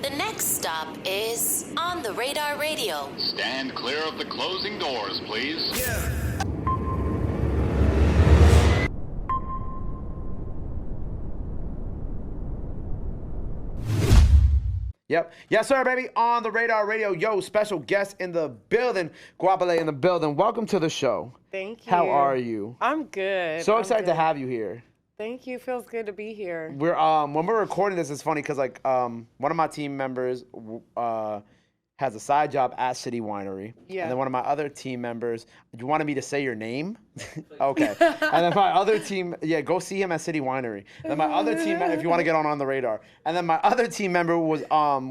The next stop is On the Radar Radio. Stand clear of the closing doors, please. Yep. Yes, sir, baby. On the Radar Radio. Yo, special guest in the building. Goapele in the building. Welcome to the show. Thank you. How are you? I'm good. So excited to have you here. Thank you. Feels good to be here. We're when we're recording this, it's funny because one of my team members has a side job at City Winery. Yeah. And then one of my other team members, you wanted me to say your name? Okay. And then my other team, go see him at City Winery. And then my other team, if you want to get on the radar. And then my other team member was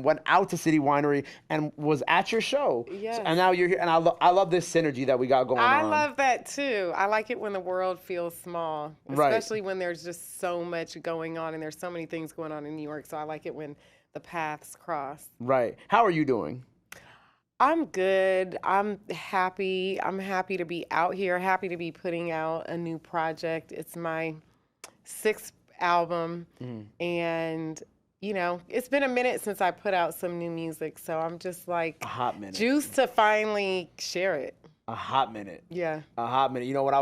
went out to City Winery and was at your show. Yes. And now you're here. And I love this synergy that we got going on. I love that too. I like it when the world feels small, especially when there's just so much going on and there's so many things going on in New York. So I like it when the paths cross. Right. How are you doing? I'm good. I'm happy. I'm happy to be out here, happy to be putting out a new project. It's my 6th album. And, you know, it's been a minute since I put out some new music. So I'm just like a hot minute. Juiced to finally share it. A hot minute. Yeah. A hot minute. You know, when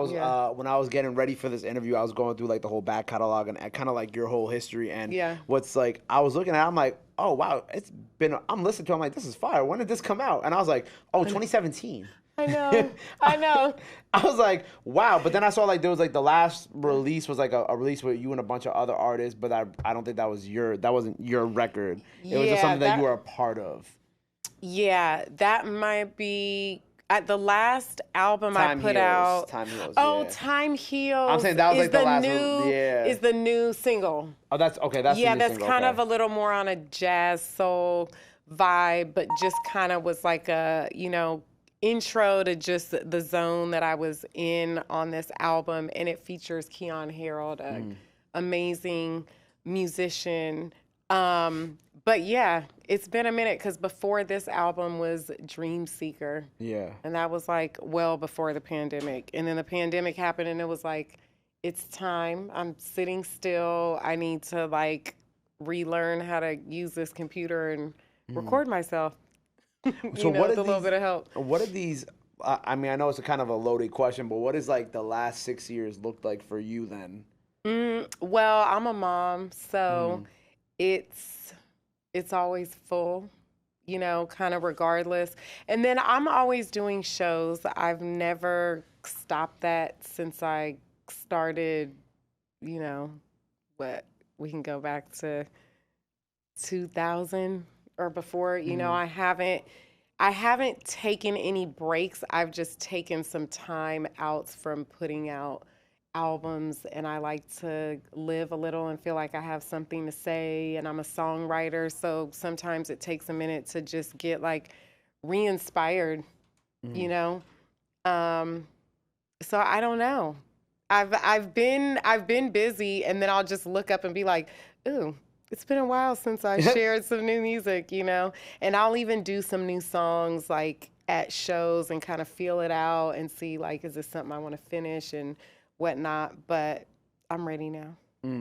I was getting ready for this interview, I was going through like the whole back catalog and kind of like your whole history and what's like, I was looking at it, I'm like, oh wow, I'm listening to it, I'm like, this is fire. When did this come out? And I was like, oh, 2017. I know. I know. I was like, wow. But then I saw like there was like the last release was like a release with you and a bunch of other artists, but I don't think that wasn't your record. It was just something that you were a part of. Yeah, that might be the last album I put out. Time Heals. Time Heals. I'm saying that was like the last is the new single. Oh, that's okay. That's the new that's single. kind of a little more on a jazz soul vibe, but just kind of was like a, intro to just the zone that I was in on this album. And it features Keon Harold, an amazing musician. But yeah, it's been a minute because before this album was Dream Seeker. Yeah. And that was like well before the pandemic. And then the pandemic happened and it was like, it's time. I'm sitting still. I need to like relearn how to use this computer and record myself. So with a little bit of help. What are these, I mean, I know it's a kind of a loaded question, but what is like the last 6 years looked like for you then? Well, I'm a mom, so it's always full, kind of regardless. And then I'm always doing shows. I've never stopped that since I started, we can go back to 2000 or before. I haven't taken any breaks. I've just taken some time out from putting out albums, and I like to live a little and feel like I have something to say, and I'm a songwriter, so sometimes it takes a minute to just get like re-inspired, So I don't know. I've been busy, and then I'll just look up and be like, ooh, it's been a while since I shared some new music, and I'll even do some new songs like at shows and kind of feel it out and see like, is this something I want to finish and whatnot, but I'm ready now.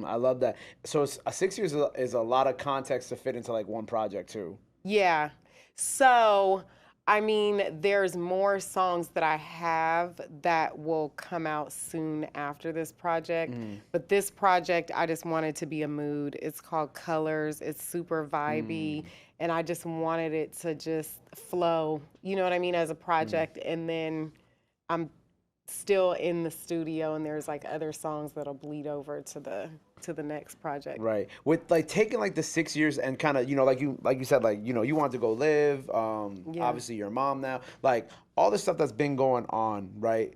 I love that. So 6 years is a lot of context to fit into like one project too. Yeah. So, I mean, there's more songs that I have that will come out soon after this project. But this project, I just wanted to be a mood. It's called Colors. It's super vibey. And I just wanted it to just flow, you know what I mean, as a project. And then I'm still in the studio, and there's like other songs that'll bleed over to the next project. Right. With like taking like the 6 years and kind of, like you said, like, you want to go live, obviously you're a mom now, like all the stuff that's been going on, right?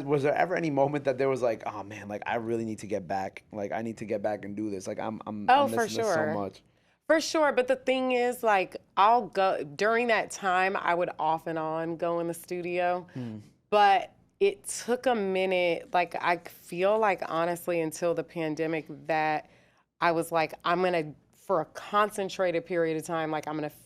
Was there ever any moment that there was like, oh man, like I really need to get back. Like I need to get back and do this. Like I'm missing this so much. For sure. But the thing is, like, I'll go during that time, I would off and on go in the studio, but it took a minute. Like, I feel like, honestly, until the pandemic, that I was like, for a concentrated period of time, like, I'm going to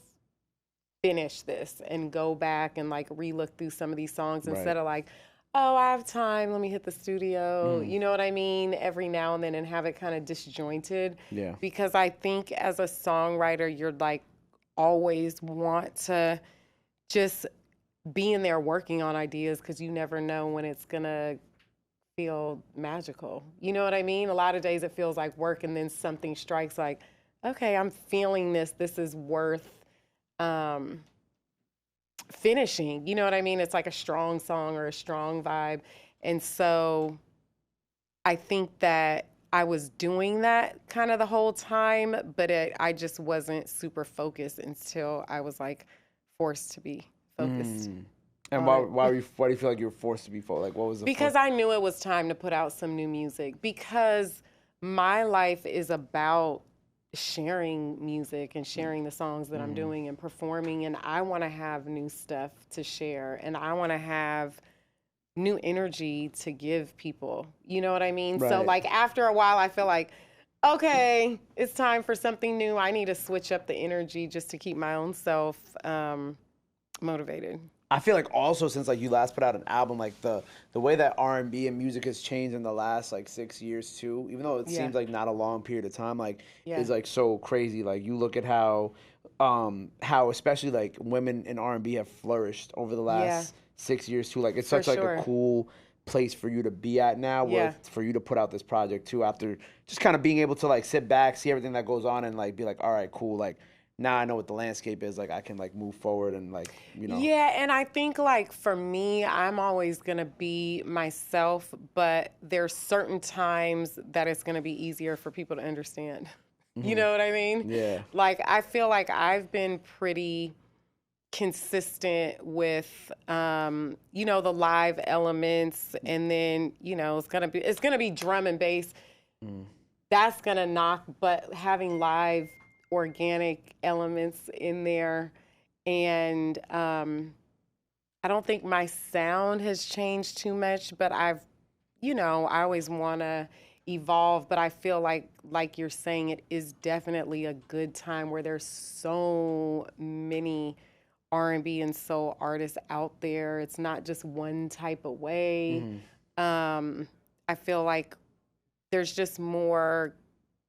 finish this and go back and, like, relook through some of these songs instead of, like, oh, I have time, let me hit the studio. You know what I mean? Every now and then, and have it kind of disjointed. Yeah. Because I think as a songwriter, you're like always want to just be in there working on ideas because you never know when it's going to feel magical. You know what I mean? A lot of days it feels like work and then something strikes like, okay, I'm feeling this. This is worth finishing. You know what I mean? It's like a strong song or a strong vibe. And so I think that I was doing that kind of the whole time, but I just wasn't super focused until I was like forced to be focused. And why do you feel like you were forced to be focused? Like, what was the Because I knew it was time to put out some new music, because my life is about sharing music and sharing the songs that I'm doing and performing, and I want to have new stuff to share, and I want to have new energy to give people. You know what I mean? So Right. like after a while I feel like, okay, it's time for something new. I need to switch up the energy just to keep my own self motivated. I feel like also since like you last put out an album, like the way that R&B and music has changed in the last like 6 years too, even though it seems like not a long period of time, like is like so crazy. Like you look at how especially like women in R&B have flourished over the last 6 years too. Like it's such like a cool place for you to be at now, where for you to put out this project too, after just kind of being able to like sit back, see everything that goes on, and like be like, all right, cool, like now I know what the landscape is, like I can like move forward and like, you know. Yeah, and I think like for me, I'm always gonna be myself, but there's certain times that it's gonna be easier for people to understand. You know what I mean? Yeah. Like I feel like I've been pretty consistent with you know, the live elements, and then, you know, it's gonna be drum and bass. That's gonna knock, but having live organic elements in there, and I don't think my sound has changed too much, but I always want to evolve, but I feel like you're saying, it is definitely a good time where there's so many R&B and soul artists out there. It's not just one type of way. I feel like there's just more,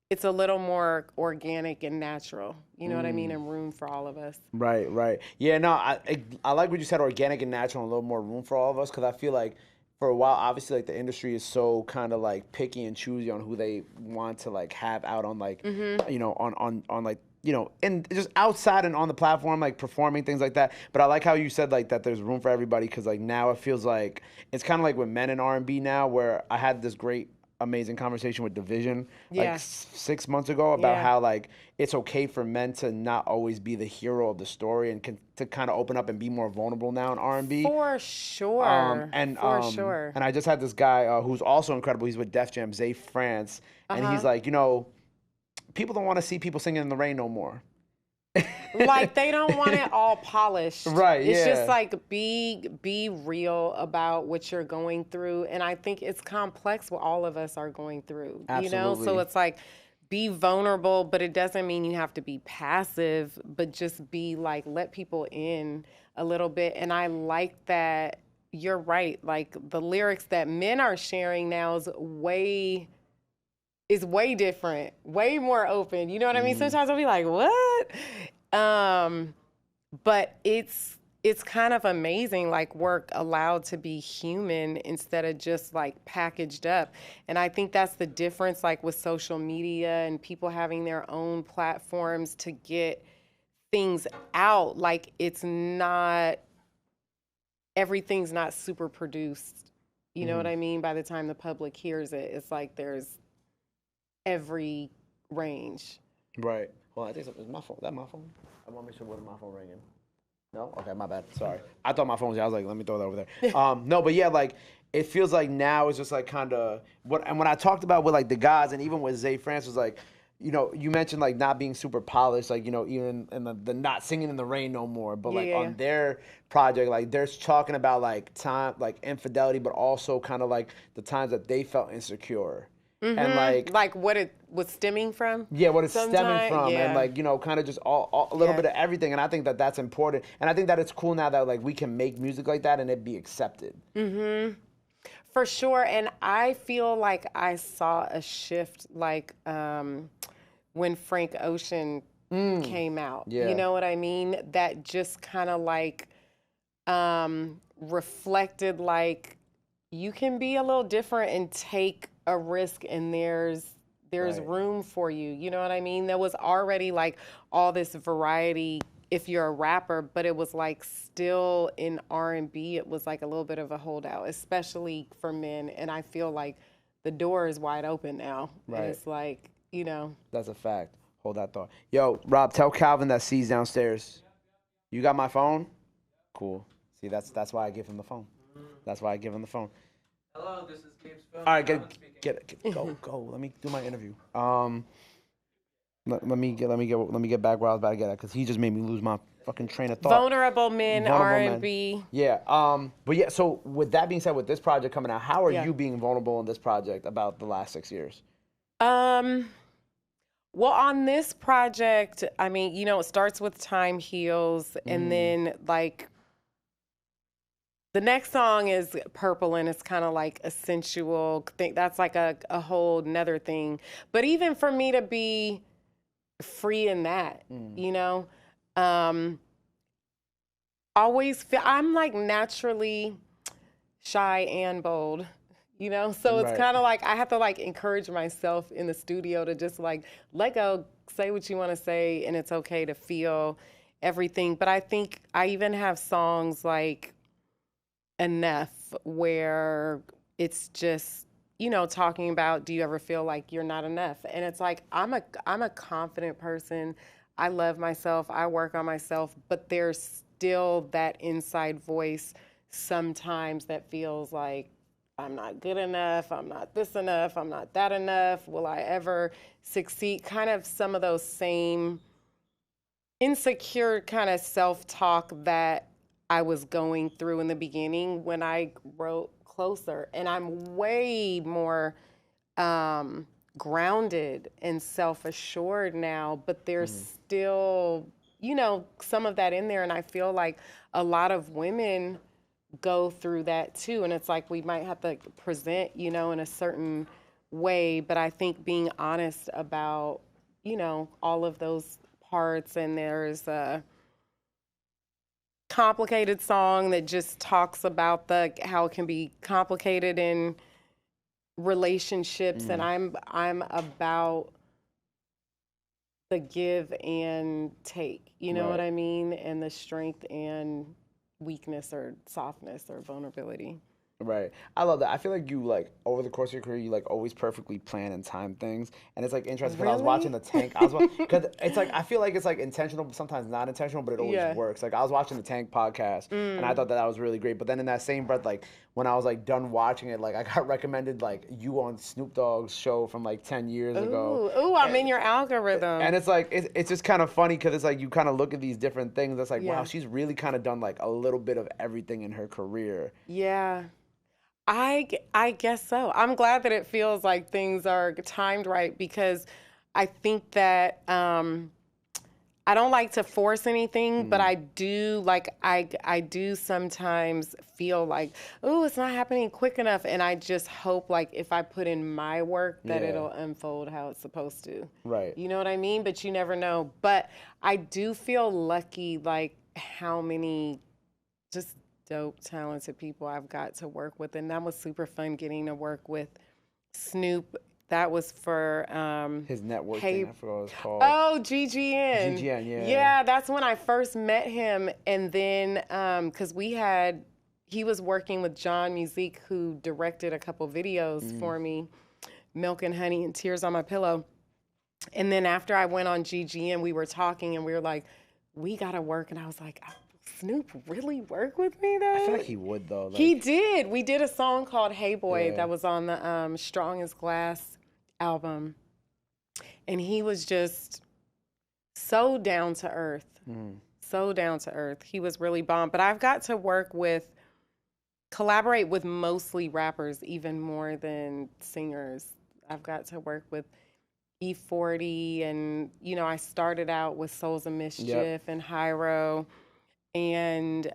it's a little more organic and natural. You know what I mean? And room for all of us. Right, right. Yeah, no, I like what you said, organic and natural, and a little more room for all of us, because I feel like for a while, obviously, like the industry is so kind of like picky and choosy on who they want to like have out on like, you know, on like, you know, and just outside and on the platform, like performing, things like that. But I like how you said like that there's room for everybody, because like now it feels like it's kind of like with men in R&B now, where I had this great amazing conversation with Division like 6 months ago about how like it's okay for men to not always be the hero of the story, and to kind of open up and be more vulnerable now in R&B. For sure. And I just had this guy who's also incredible. He's with Def Jam, Zay France, and he's like, you know, people don't want to see people singing in the rain no more. Like they don't want it all polished. Right, It's just like be real about what you're going through. And I think it's complex what all of us are going through. Absolutely. You know? So it's like, be vulnerable, but it doesn't mean you have to be passive, but just be like, let people in a little bit. And I like that you're right. Like the lyrics that men are sharing now is way different, way more open. You know what I mean? Sometimes I'll be like, what? But it's kind of amazing, like we're allowed to be human instead of just like packaged up. And I think that's the difference, like with social media and people having their own platforms to get things out. Like everything's not super produced. You know what I mean? By the time the public hears it, it's like there's every range. Right. Well, I think it's my phone. Is that my phone? I want to make sure wasn't my phone ringing. No? Okay, my bad. Sorry. I thought my phone was. I was like, let me throw that over there. No, but yeah, like it feels like now it's just like kind of and when I talked about with like the guys, and even with Zay France, was like, you know, you mentioned like not being super polished, like, you know, even in the not singing in the rain no more, but like on their project, like they're talking about like time, like infidelity, but also kind of like the times that they felt insecure. And like what it was stemming from. Yeah, what it's stemming from, and like, you know, kind of just all a little bit of everything. And I think that that's important, and I think that it's cool now that like we can make music like that and it be accepted. For sure, and I feel like I saw a shift, like when Frank Ocean came out. Yeah. You know what I mean? That just kind of like reflected like you can be a little different and take a risk, and there's Right. room for you. You know what I mean? There was already like all this variety if you're a rapper, but it was like still in R&B, it was like a little bit of a holdout, especially for men. And I feel like the door is wide open now. Right. And it's like, you know. That's a fact. Hold that thought. Yo, Rob, tell Calvin that C's downstairs. You got my phone? Cool. See, that's why I give him the phone. That's why I give him the phone. Hello, this is Gabe's phone. All right, Calvin speaking. get go. Let me do my interview. Let me get back where I was about to get at, because he just made me lose my fucking train of thought. Vulnerable Men, Vulnerable Men. R&B. Yeah. But yeah. So with that being said, with this project coming out, how are Yeah. you being vulnerable in this project about the last 6 years? Well, on this project, I mean, you know, it starts with Time Heals, and then like the next song is Purple, and it's kind of like a sensual thing. That's like a whole nother thing. But even for me to be free in that, you know, always feel I'm like naturally shy and bold. You know, so it's Right. kind of like I have to like encourage myself in the studio to just like let go, say what you want to say, and it's okay to feel everything. But I think I even have songs like Enough where it's just, you know, talking about, do you ever feel like you're not enough? And it's like I'm a confident person. I love myself. I work on myself, but there's still that inside voice sometimes that feels like I'm not good enough, I'm not this enough, I'm not that enough, will I ever succeed? Kind of some of those same insecure kind of self-talk that I was going through in the beginning when I wrote Closer. And I'm way more grounded and self-assured now, but there's still, you know, some of that in there. And I feel like a lot of women go through that too, and it's like we might have to present, you know, in a certain way, but I think being honest about, you know, all of those parts. And there's a complicated song that just talks about how it can be complicated in relationships, and I'm about the give and take, you know Right. what I mean, and the strength and weakness or softness or vulnerability. Right. I love that. I feel like you, like, over the course of your career, you like always perfectly plan and time things. And it's like interesting because I was Really? watching the Tank. Because it's like, I feel like it's like intentional, but sometimes not intentional, but it always Yeah. works. Like, I was watching the Tank podcast and I thought that was really great. But then in that same breath, like, when I was like done watching it, like I got recommended like you on Snoop Dogg's show from like 10 years ago. Ooh, I'm in your algorithm. And it's like, it's just kind of funny because it's like you kind of look at these different things. It's like, Yeah. wow, she's really kind of done like a little bit of everything in her career. Yeah. I guess so. I'm glad that it feels like things are timed right, because I think that I don't like to force anything, but I do like I do sometimes feel like, oh, it's not happening quick enough, and I just hope like if I put in my work that Yeah. it'll unfold how it's supposed to. Right. You know what I mean? But you never know. But I do feel lucky, like how many just dope, talented people I've got to work with. And that was super fun getting to work with Snoop. That was for His network Hey- thing, I forgot what it's called. Oh, GGN. GGN, yeah. Yeah, that's when I first met him. And then, because he was working with John Musique, who directed a couple videos for me, Milk and Honey and Tears on My Pillow. And then after I went on GGN, we were talking and we were like, we got to work. And I was like, Snoop really work with me though? I feel like he would though. Like, He did. We did a song called Hey Boy Yeah. that was on the Strong as Glass album. And he was just so down to earth. So down to earth. He was really bomb. But I've got to collaborate with mostly rappers even more than singers. I've got to work with E40 and, you know, I started out with Souls of Mischief and Hyro. And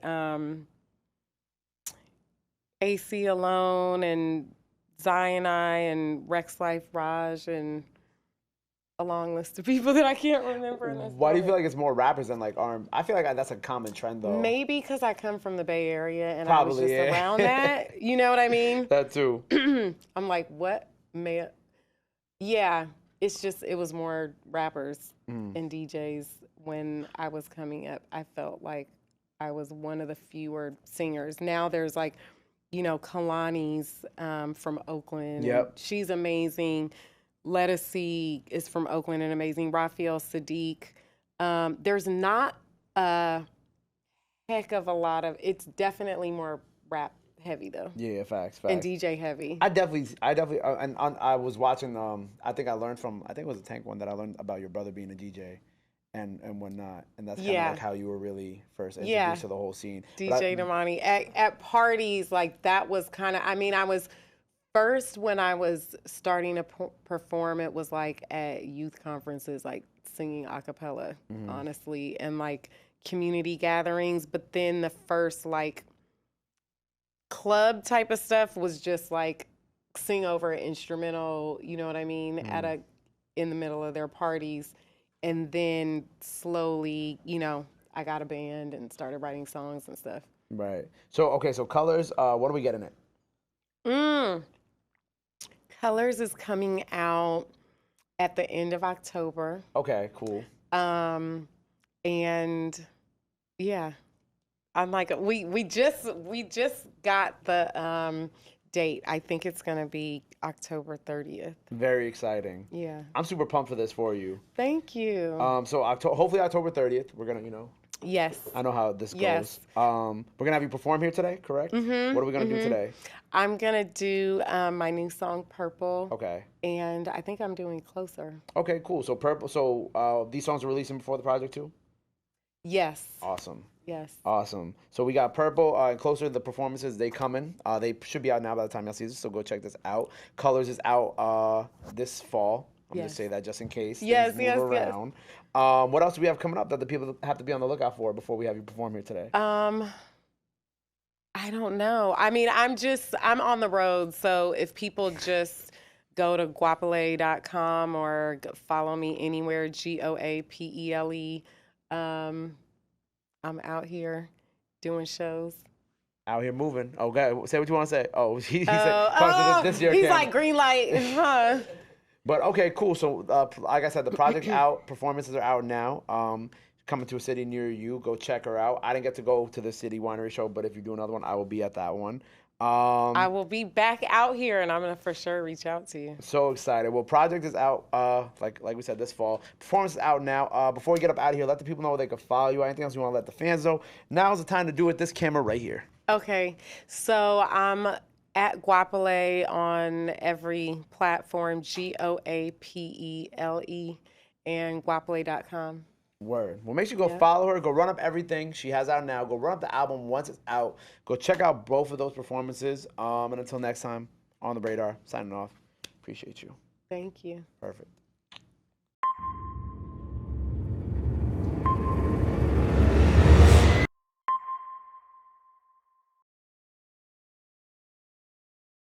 AC Alone and Zion I and Rex Life Raj and a long list of people that I can't remember. In this Why do you feel moment. like it's more rappers than like R&B? I feel like that's a common trend though. Maybe because I come from the Bay Area and I was Probably, just yeah. around that. You know what I mean? That too. I'm like, what? Yeah, it was more rappers and DJs when I was coming up. I felt like I was one of the fewer singers. Now there's like, Kalani's from Oakland. Yep. And she's amazing. Lettucey is from Oakland and amazing. Raphael Sadiq. There's not a heck of a lot of, it's definitely more rap heavy though. Yeah, facts. And DJ heavy. I definitely, I was watching. I think it was a Tank one that I learned about your brother being a DJ, and whatnot, and that's kind of like how you were really first introduced to the whole scene. DJ Damani at parties, like that was kind of. I mean, I was first when I was starting to perform. It was like at youth conferences, like singing a cappella, honestly, and like community gatherings. But then the first like club type of stuff was just like sing over an instrumental, you know what I mean, in the middle of their parties. And then slowly, I got a band and started writing songs and stuff. Right. So okay, so Colors, what do we get in it? Colors is coming out at the end of October. Okay, cool. And yeah. I'm like, we just got the date. I think it's gonna be October 30th. Very exciting. Yeah. I'm super pumped for this for you. Thank you. So hopefully October 30th, we're gonna, Yes. I know how this goes. Yes. We're gonna have you perform here today, correct? Mm-hmm. What are we gonna do today? I'm gonna do my new song Purple. Okay. And I think I'm doing Closer. Okay, cool. So Purple. So these songs are releasing before the project too? Yes. Awesome. Yes. Awesome. So we got Purple and Closer. The performances, they coming. They should be out now by the time y'all see this, so go check this out. Colors is out this fall. I'm going to say that just in case things move around. What else do we have coming up that the people have to be on the lookout for before we have you perform here today? I don't know. I mean, I'm on the road, so if people just go to goapele.com or follow me anywhere, Goapele. I'm out here doing shows. Out here moving. Okay, say what you want to say. Oh, he said, this year. He's like, green light, huh? But okay, cool. So like I said, the project's out. Performances are out now. Coming to a city near you. Go check her out. I didn't get to go to the City Winery show, but if you do another one, I will be at that one. I will be back out here, and I'm gonna for sure reach out to you. So excited. Well, project is out, like we said, this fall. Performance is out now. Before we get up out of here, let the people know where they can follow you. Anything else you want to let the fans know? Now's the time to do it. This camera right here. Okay, so I'm at Goapele on every platform, Goapele, and goapele.com. Word. Well, make sure you go follow her. Go run up everything she has out now. Go run up the album once it's out. Go check out both of those performances. And until next time, on the radar, signing off. Appreciate you. Thank you. Perfect.